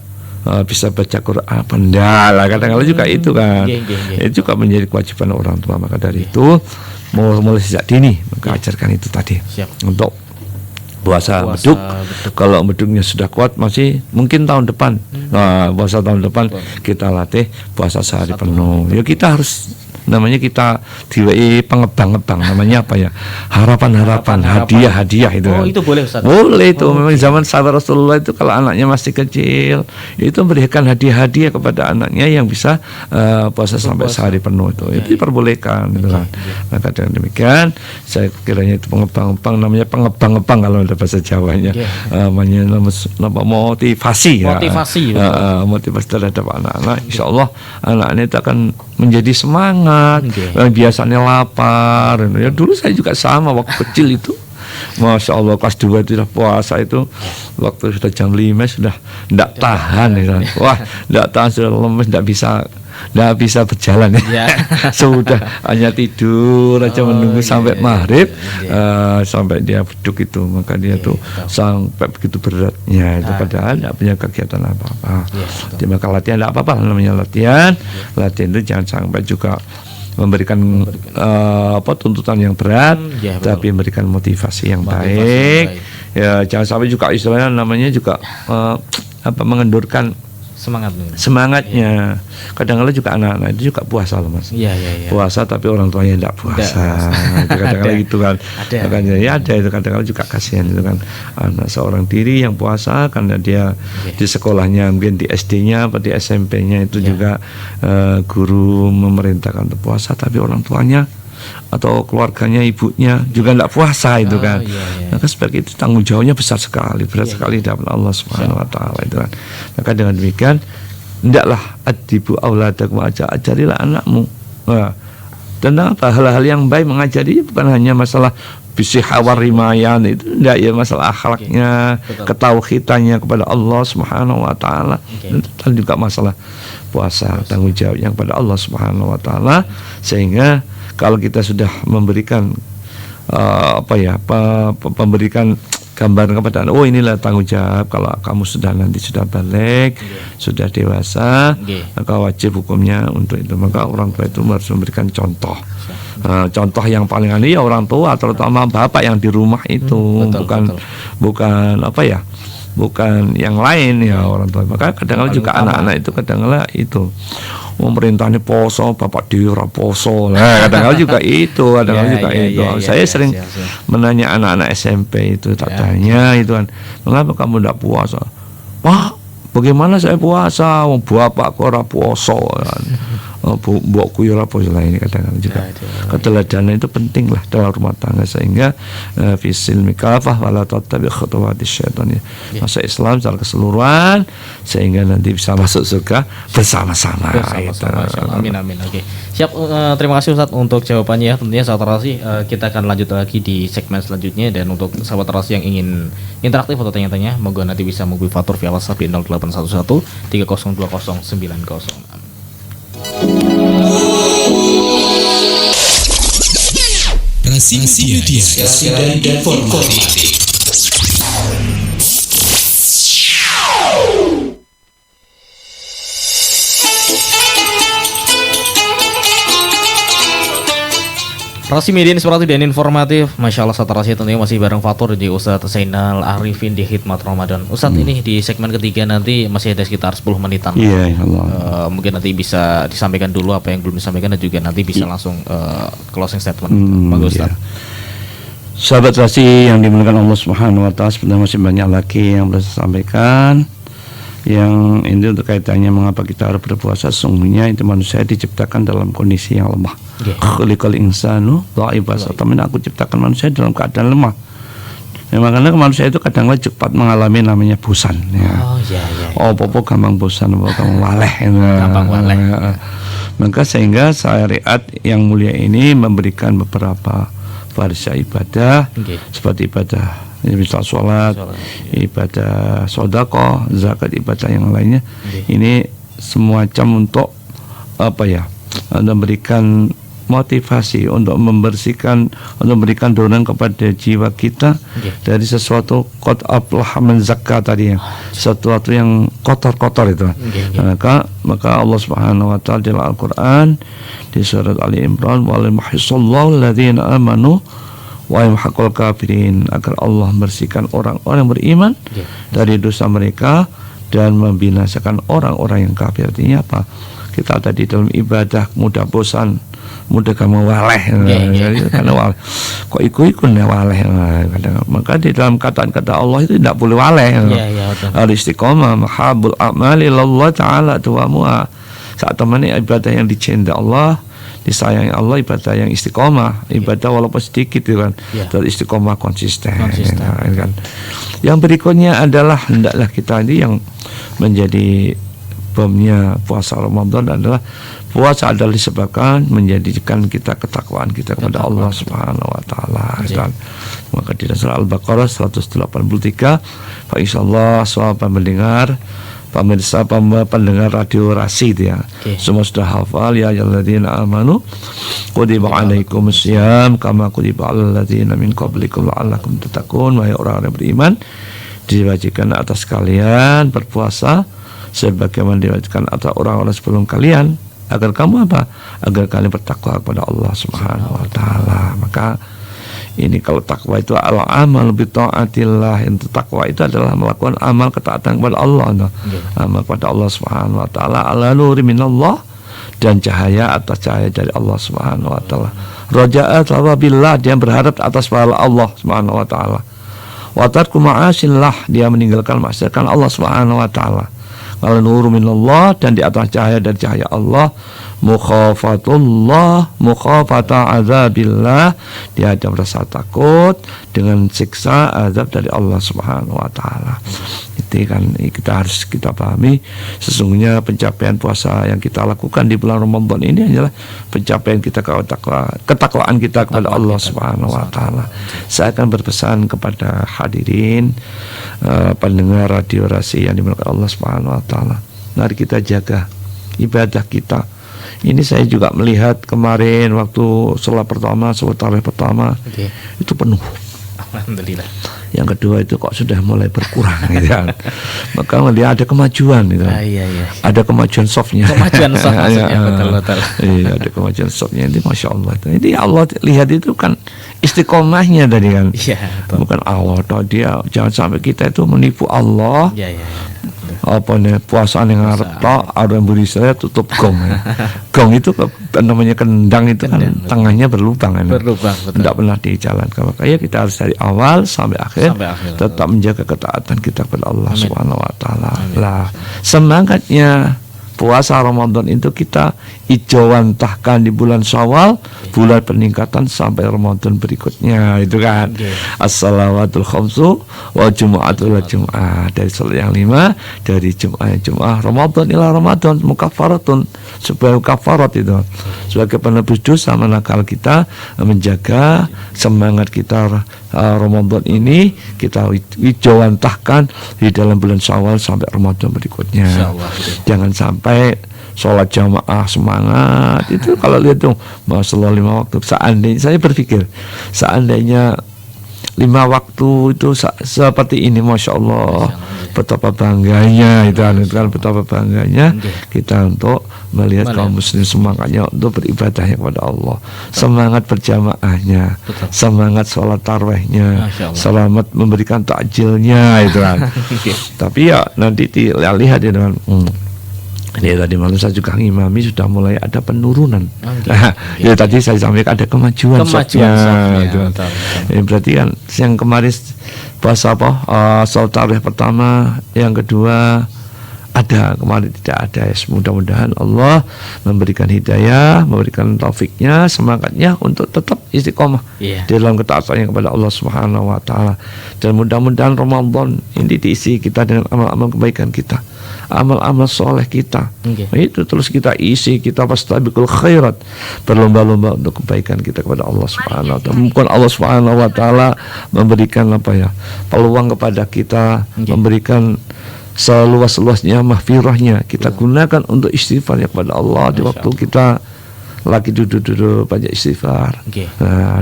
bisa baca Quran, pendala kadang-kadang juga itu kan. Itu juga menjadi kewajiban orang tua. Maka dari itu mulai sejak dini maka ajarkan itu tadi. Untuk puasa beduk. Kalau beduknya sudah kuat masih mungkin tahun depan. Puasa tahun depan kita latih puasa sehari penuh. Ya kita harus kita diwai pengebang-ebang, namanya harapan-harapan, hadiah-hadiah itu kan. Itu boleh Ustaz? Boleh itu. Memang zaman sahabat Rasulullah itu kalau anaknya masih kecil itu memberikan hadiah-hadiah kepada anaknya yang bisa puasa sampai sehari penuh itu diperbolehkan gitu kan. Maka dengan demikian saya kiranya itu pengebang-ebang, namanya pengebang-ebang kalau ada bahasa Jawanya. Namanya motivasi motivasi terhadap anak-anak. Insyaallah anak-anak itu akan menjadi semangat. Biasanya lapar ya, dulu saya juga sama waktu kecil itu Masya Allah kelas 2 itu sudah puasa itu waktu sudah jam 5 sudah tidak tahan ya. Wah tidak tahan, sudah lemes, tidak bisa berjalan ya. Sudah hanya tidur aja menunggu sampai maghrib sampai dia beduk itu, maka dia tuh sampai begitu beratnya itu padahal tidak punya kegiatan apa-apa. Maka latihan tidak apa-apa, namanya latihan itu jangan sampai juga memberikan tuntutan yang berat, tapi memberikan motivasi yang baik. Ya jangan sampai juga istilahnya namanya juga mengendurkan semangatnya. Kadang-kadang juga anak-anak itu juga puasa loh Mas. Puasa tapi orang tuanya tidak puasa. Kadang-kadang gitu kan. Makanya ya ada itu kadang-kadang juga kasihan itu kan. Anak seorang diri yang puasa karena dia di sekolahnya mungkin di SD-nya atau di SMP-nya itu juga guru memerintahkan untuk puasa, tapi orang tuanya atau keluarganya, ibunya juga tidak puasa itu kan. Maka seperti itu tanggung jawabnya besar sekali, berat sekali dalam Allah Subhanahu wa taala itu kan. Maka dengan demikian hendaklah adibu auladakum, ajarilah anakmu. Tentang apa? Hal-hal yang baik, mengajari bukan hanya masalah bisihawar rimayan itu tidak ya, masalah akhlaknya, ketauhidannya kepada Allah Subhanahu wa taala. Dan juga masalah puasa, tanggung jawab yang kepada Allah Subhanahu wa taala, sehingga kalau kita sudah memberikan memberikan gambaran kepada anak, oh inilah tanggung jawab kalau kamu nanti sudah balik, sudah dewasa, maka wajib hukumnya untuk itu. Maka orang tua itu harus memberikan contoh. Contoh yang paling aneh ya orang tua, terutama bapak yang di rumah itu, bukan yang lain ya orang tua. Maka kadang-kadang juga anak-anak itu kadang-kadang itu memerintahnya poso, bapak dira poso. Nah, kadang-kadang juga itu, saya sering menanya anak-anak SMP itu, tak tanya itu kan, mengapa kamu tidak puasa? Pak, bagaimana saya puasa? Bapak kok ora puasa kan. Mbokku ya apa ini kadang-kadang juga keteladanan itu penting lah dalam rumah tangga, sehingga fisil mikafah wala tattabi khutuwatis syaitan ya. Masa Islam secara keseluruhan sehingga nanti bisa masuk surga bersama-sama. Amin. Oke. Siap, terima kasih Ustaz untuk jawabannya. Tentunya sahabat Terasi, kita akan lanjut lagi di segmen selanjutnya, dan untuk sahabat Terasi yang ingin interaktif atau tanya-tanya, moga nanti bisa menghubungi Fatur via WhatsApp di 0811 302090. Rasi Media, dan informatif. Rasi Media Inspiratif dan Informatif. Masya Allah, Ustaz Rasi tentunya masih bareng Fatur di Ustadz Zainal Arifin di Khidmat Ramadan. Ustadz, ini di segmen ketiga nanti masih ada sekitar 10 menitan. Mungkin nanti bisa disampaikan dulu apa yang belum disampaikan, dan juga nanti bisa langsung closing statement. Ustadz. Sahabat Rasi yang dimuliakan Allah Subhanahu wa taala, sebenarnya masih banyak lagi yang harus saya sampaikan. Yang ini untuk kaitannya mengapa kita harus berpuasa. Sesungguhnya itu manusia diciptakan dalam kondisi yang lemah. Khuliqal insanu dha'ifa. Aku ciptakan manusia dalam keadaan lemah. Makanya manusia itu kadang-kadang cepat mengalami namanya bosan. Apa-apa gampang bosan, gampang waleh. Maka sehingga syariat yang mulia ini memberikan beberapa variasi ibadah, seperti ibadah misal sholat, ibadah sedekah, zakat, ibadah yang lainnya. Ini semacam untuk memberikan motivasi, untuk membersihkan, untuk memberikan dorongan kepada jiwa kita dari sesuatu qad aflaha man zakka tadi, sesuatu yang kotor-kotor itu. Maka Allah Subhanahu wa taala dalam Al-Qur'an di surat Ali Imran, wa yamhaqullahu alladziina amanu wa yamhaqul kafirin, agar Allah membersihkan orang-orang beriman dari dosa mereka dan membinasakan orang-orang yang kafir. Artinya apa? Kita tadi dalam ibadah mudah bosan, mudah kamu waleh, karena waleh kok ikut waleh. Maka di dalam kata-kata Allah itu tidak boleh waleh. Al-istiqomah mahabul a'mali lillah ta'ala tuwamuha. Saat temani ibadah yang dicintai Allah, disayangi Allah, ibadah yang istiqomah, ibadah walaupun sedikit itu kan, dari istiqomah konsisten. Kan. Yang berikutnya adalah hendaklah kita ini yang menjadi bomnya puasa Ramadan adalah puasa adalah disebabkan menjadikan kita ketakwaan kita kepada Allah Subhanahu wa taala. Dan maka di surah Al-Baqarah 183, fa insyaallah semua mendengar pemirsa pendengar radio Rasi itu ya. Semua sudah hafal ya ayyuhalladzina amanu kutiba alaikumusiyam kama kutiba alal ladzina min qablikum la'allakum tattaqun. Wahai orang-orang beriman, diwajibkan atas kalian berpuasa sebagaimana diwajibkan atas orang-orang sebelum kalian agar kamu apa? Agar kalian bertakwa kepada Allah Subhanahu wa taala. Maka ini kalau takwa itu al-amal bi taatillah, itu takwa itu adalah melakukan amal ketaatan kepada Allah, amal kepada Allah Subhanahu wa taala ala nuri minallah, dan cahaya atas cahaya dari Allah Subhanahu wa taala. Raja'a thawabillah, dia berharap atas pahala Allah Subhanahu wa taala. Wa tarku ma'asillah, dia meninggalkan maksiat Allah Subhanahu wa taala. Ala nuru minallah, dan di atas cahaya dari cahaya Allah. Mukhafatullah, mukhafata azabillah, dia ada merasa takut dengan siksa azab dari Allah Subhanahu wa taala. Itu kan kita pahami, sesungguhnya pencapaian puasa yang kita lakukan di bulan Ramadan ini adalah pencapaian kita ketakwaan kita kepada Allah Subhanahu wa taala. Saya akan berpesan kepada hadirin pendengar radio Rasi yang dimuliakan Allah Subhanahu wa taala. Mari kita jaga ibadah kita. Ini saya juga melihat kemarin waktu sholat tarawih pertama itu penuh. Alhamdulillah. Yang kedua itu kok sudah mulai berkurang gitu kan. Maka melihat ada kemajuan gitu. Iya. Ada kemajuan softnya. Kemajuan soft maksudnya, betul. Iya, ada kemajuan softnya. Ini Masya Allah. Ini Allah lihat itu kan istiqomahnya tadi kan. Iya, bukan Allah. Dia jangan sampai kita itu menipu Allah. Iya. Apa nih puasaan yang ngarep tok, ada yang beri saya tutup gong ya. Gong itu namanya kendang itu kan tengahnya berlubang kan. Berlubang, betul. Tidak pernah dijalankan. Makanya kita harus dari awal sampai akhir tetap menjaga ketaatan kita kepada Allah Subhanahu wa taala. Lah, semangatnya puasa Ramadan itu kita ijawantahkan di bulan Syawal, bulan peningkatan sampai Ramadan berikutnya, itu kan. As-salawatul khamsu wa jumu'atul jumu'ah, dari salat yang 5, dari Jum'ah Ramadan ila Ramadan, mukaffaratun, sebagai kafarat itu, sebagai penebus dosa manakala kita menjaga semangat kita Ramadan ini kita wijawantahkan di dalam bulan Syawal sampai Ramadan berikutnya. Jangan sampai sholat jamaah semangat itu kalau lihat tuh masalah 5 waktu, seandainya saya berpikir seandainya 5 waktu itu seperti ini, Masya Allah, betapa bangganya itu kan betapa bangganya kita untuk melihat kaum muslim semangatnya untuk beribadahnya kepada Allah, semangat berjamaahnya, semangat sholat tarawihnya, selamat memberikan takjilnya itu kan. Tapi ya nanti lihat ya dengan ini tadi malam saya juga ngimami sudah mulai ada penurunan. Ya tadi saya sampaikan ada kemajuan softnya. Berarti kan yang kemarin puasa sholat tarawih pertama, yang kedua ada, kemarin tidak ada. Mudah-mudahan Allah memberikan hidayah, memberikan taufiknya, semangatnya untuk tetap istiqomah dalam ketaatannya kepada Allah Subhanahu wa taala. Dan mudah-mudahan Ramadan ini diisi kita dengan amal-amal kebaikan kita, amal-amal soleh kita. Itu terus kita isi, kita fastabiqul khairat, berlomba-lomba untuk kebaikan kita kepada Allah Subhanahu wa taala. Mungkin Allah Subhanahu wa taala memberikan peluang kepada kita, memberikan seluas-luasnya mahfirahnya, kita gunakan untuk istighfar kepada Allah di waktu kita lagi duduk-duduk banyak istighfar.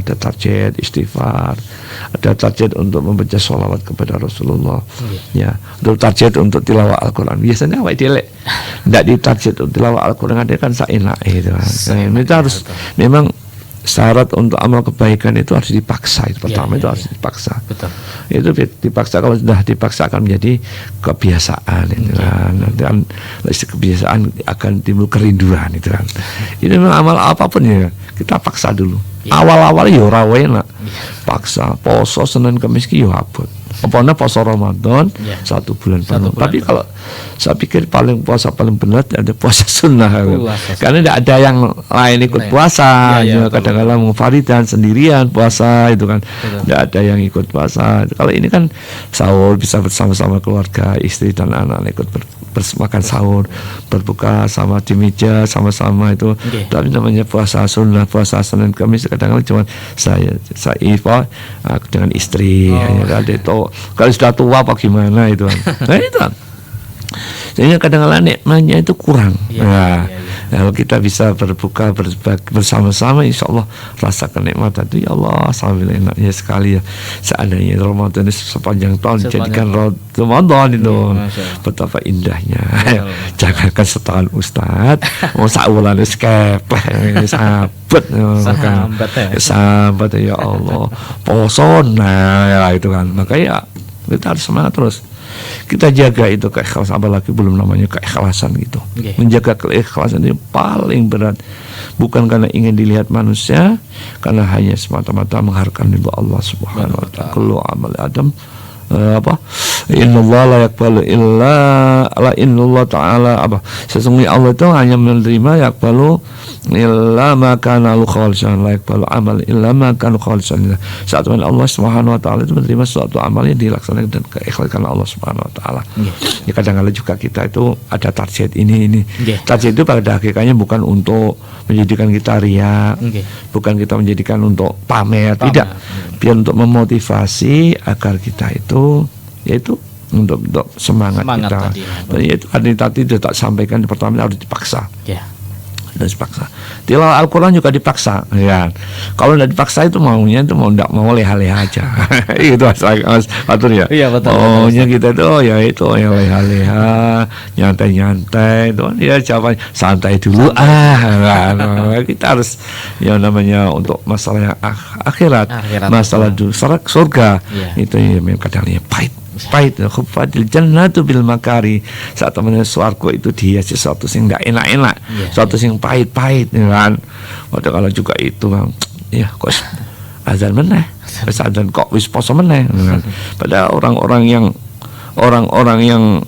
Ada target istighfar, ada target untuk membaca sholawat kepada Rasulullah, ya, untuk target untuk tilawah Al-Quran. Biasanya awak delek tidak ditarget untuk tilawah Al-Quran, ada kan saenak itu kan. Itu harus memang syarat untuk amal kebaikan itu harus dipaksa. Itu pertama itu harus dipaksa. Itu dipaksa, kalau sudah dipaksa akan menjadi kebiasaan itu kan. Dan kebiasaan akan timbul kerinduan itu kan. Ini memang amal apapun ya kita paksa dulu. Awal-awal ya ora enak. Paksa poso Senin Kamis ki yo abot. Apane poso Ramadan 1 bulan penuh. Tapi kalau Saya pikir puasa paling berat ada puasa sunnah. Karena tidak ada yang lain ikut puasa. Kadang-kadang munfaridan sendirian puasa itu kan. Tidak ada yang ikut puasa. Kalau ini kan sahur bisa bersama-sama keluarga, istri dan anak ikut makan sahur, berbuka sama di meja sama-sama itu. Tapi namanya puasa sunnah, puasa Senin Kamis kadang-kadang cuma saya dengan istri. Hanya itu kalau sudah tua apa gimana itu kan. Nah itu kan. Sehingga kadang-kadang nikmatnya itu kurang. Kalau kita bisa berbuka bersama-sama, insya Allah rasakan nikmat itu. Ya Allah, sambil enaknya sekali ya. Seandainya Ramadan sepanjang tahun jadikan Ramadan itu betapa indahnya. Jangankan setahun Ustadz, mau saulan skepeh, sahabat ya Allah, poson, nah itu kan. Makanya kita harus semangat terus. Kita jaga itu keikhlasan, apalagi belum namanya keikhlasan gitu. Menjaga keikhlasan itu paling berat, bukan karena ingin dilihat manusia, karena hanya semata-mata mengharapkan ridha Allah Subhanahu wa taala. Kullu amal Adam innallaha la yaqbalu illa innallaha ta'ala sesungguhnya Allah itu hanya menerima yaqbalu illa ma kana khalisan, la yaqbalu amal illa ma kana khalisan. Saat Allah Subhanahu wa taala itu menerima suatu amal yang dilaksanakan dan keikhlasan Allah Subhanahu wa taala. Ya kadang-kadang juga kita itu ada target ini. Target itu pada hakikatnya bukan untuk menjadikan kita riya, bukan kita menjadikan untuk pamer, tidak. Biar untuk memotivasi agar kita itu yaitu untuk semangat kita. Yaitu tadi tak sampaikan pertama harus dipaksa. Harus dipaksa. Tilawah Al-Quran juga dipaksa, ya. Kalau tidak dipaksa itu maunya itu tidak mau leha-leha aja. Itu Mas Fatur ya. Iya betul. Maunya kita itu ya itu yang leha-leha, nyantai-nyantai, itu ya jawaban santai dulu. Kita harus yang namanya untuk masalah akhirat. Masalah surga itu yang kadang-kadang pahit. Khuffatil jannatu bil makari. Saat temannya swarga itu dia sesuatu yang tidak enak-enak, sesuatu yang pahit-pahit kan. Padahal kalau juga itu kan ya kok azan meneh, azan kok wis poso meneh kan. Padahal orang-orang yang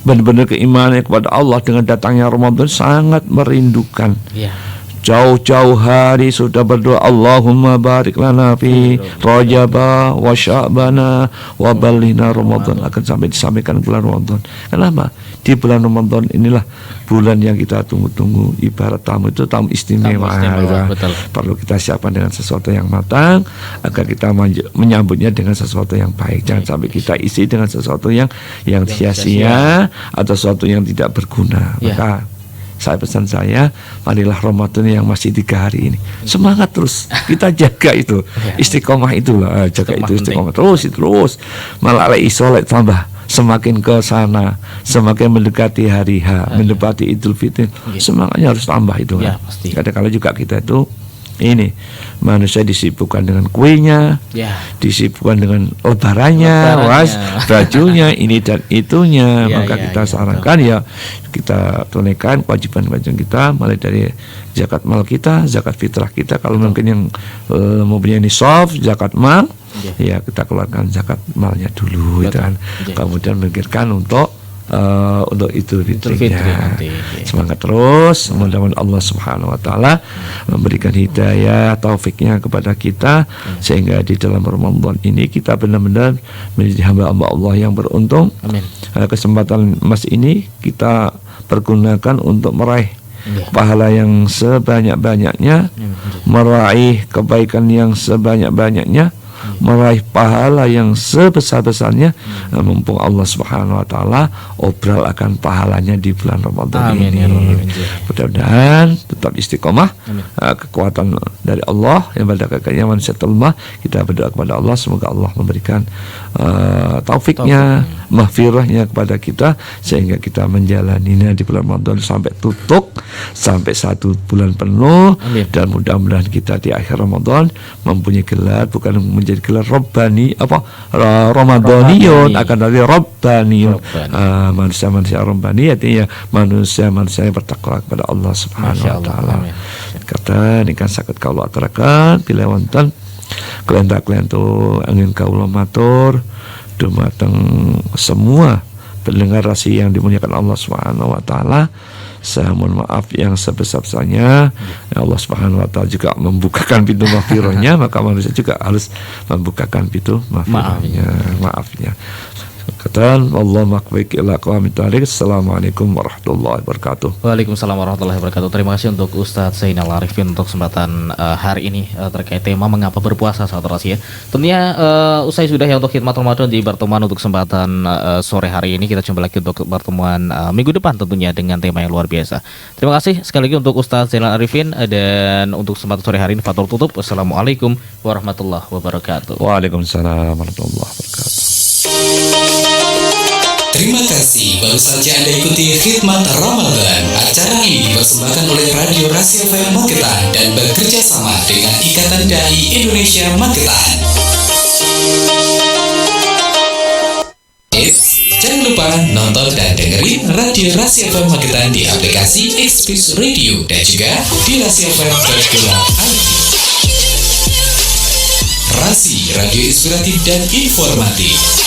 benar-benar keimanan kepada Allah dengan datangnya Ramadan sangat merindukan. Jauh-jauh hari sudah berdoa, Allahumma barik lana fi Rajaba wa Sya'bana wa ballina Ramadan, akan sampai disampaikan bulan Ramadan. Kenapa? Di bulan Ramadan inilah bulan yang kita tunggu-tunggu. Ibarat tamu itu tamu istimewa. Perlu kita siapkan dengan sesuatu yang matang agar kita menyambutnya dengan sesuatu yang baik. Jangan sampai kita isi dengan sesuatu yang sia-sia atau sesuatu yang tidak berguna. Maka pesan saya, marilah Ramadan yang masih 3 hari ini semangat terus, kita jaga itu istiqomah itulah, jaga itu istiqomah terus malah isolate tambah semakin ke sana, semakin mendekati hari H, mendekati Idul Fitri, semangatnya harus tambah itu kan. Kadang-kadang juga kita itu ini manusia disibukkan dengan kuenya, disibukkan dengan lebarannya, bajunya, ini dan itunya. Maka kita sarankan ya kita tunaikan kewajiban-kewajiban kita, mulai dari zakat mal kita, zakat fitrah kita. Kalau mungkin yang mempunyai nisab zakat mal, ya kita keluarkan zakat malnya dulu, itu kan. Kemudian memikirkan untuk Idul Fitrinya. Semangat terus, mudah-mudahan Allah Subhanahu wa taala memberikan hidayah taufiknya kepada kita sehingga di dalam Ramadan ini kita benar-benar menjadi hamba-hamba Allah yang beruntung. Kesempatan emas ini kita pergunakan untuk meraih pahala yang sebanyak-banyaknya, meraih kebaikan yang sebanyak-banyaknya, meraih pahala yang sebesar-besarnya. Mumpung Allah Subhanahu wa taala obral akan pahalanya di bulan Ramadan ini. Mudah-mudahan tetap istiqomah, kekuatan dari Allah yang pada kakaknya manusia lemah. Kita berdoa kepada Allah semoga Allah memberikan taufiknya, mahfirahnya kepada kita sehingga kita menjalaninya di bulan Ramadan sampai tutup, sampai 1 bulan penuh. Dan mudah-mudahan kita di akhir Ramadan mempunyai gelar, bukan menjadi gelar Rabbani Ramadhaniyun, akan dari Rabbaniyun, manusia-manusia Rabbani, artinya manusia-manusia yang bertakwa kepada Allah Subhanahu wa taala. Kata nikan sakit kaula aturaken bila wonten kelenta-kelentu angin kaula matur dumateng semua pendengar Rasi yang dimuliakan Allah Subhanahu wa taala, saya mohon maaf yang sebesar-besarnya. Ya Allah Subhanahu wa taala juga membukakan pintu maghfirahnya, maka manusia juga harus membukakan pintu maafnya. Katakan Allah makbaik ila qawmi tariq. Assalamualaikum warahmatullahi wabarakatuh. Waalaikumsalam warahmatullahi wabarakatuh. Terima kasih untuk Ustadz Zainal Arifin untuk kesempatan hari ini terkait tema mengapa berpuasa, sahabat Rasi ya. Tentunya usai sudah ya untuk khidmat Ramadan di pertemuan untuk kesempatan sore hari ini. Kita jumpa lagi untuk pertemuan minggu depan tentunya dengan tema yang luar biasa. Terima kasih sekali lagi untuk Ustadz Zainal Arifin, dan untuk kesempatan sore hari ini Fatur tutup. Wassalamualaikum warahmatullahi wabarakatuh. Waalaikumsalam warahmatullahi wabarakatuh. Terima kasih, baru saja Anda ikuti khidmat Ramadan. Acara ini dipersembahkan oleh Radio Rasi FM Magetan dan bekerja sama dengan Ikatan Dai Indonesia Magetan. Jangan lupa nonton dan dengerin Radio Rasi FM Magetan di aplikasi Express Radio dan juga di rasifm.id. Rasi, radio inspiratif dan informatif.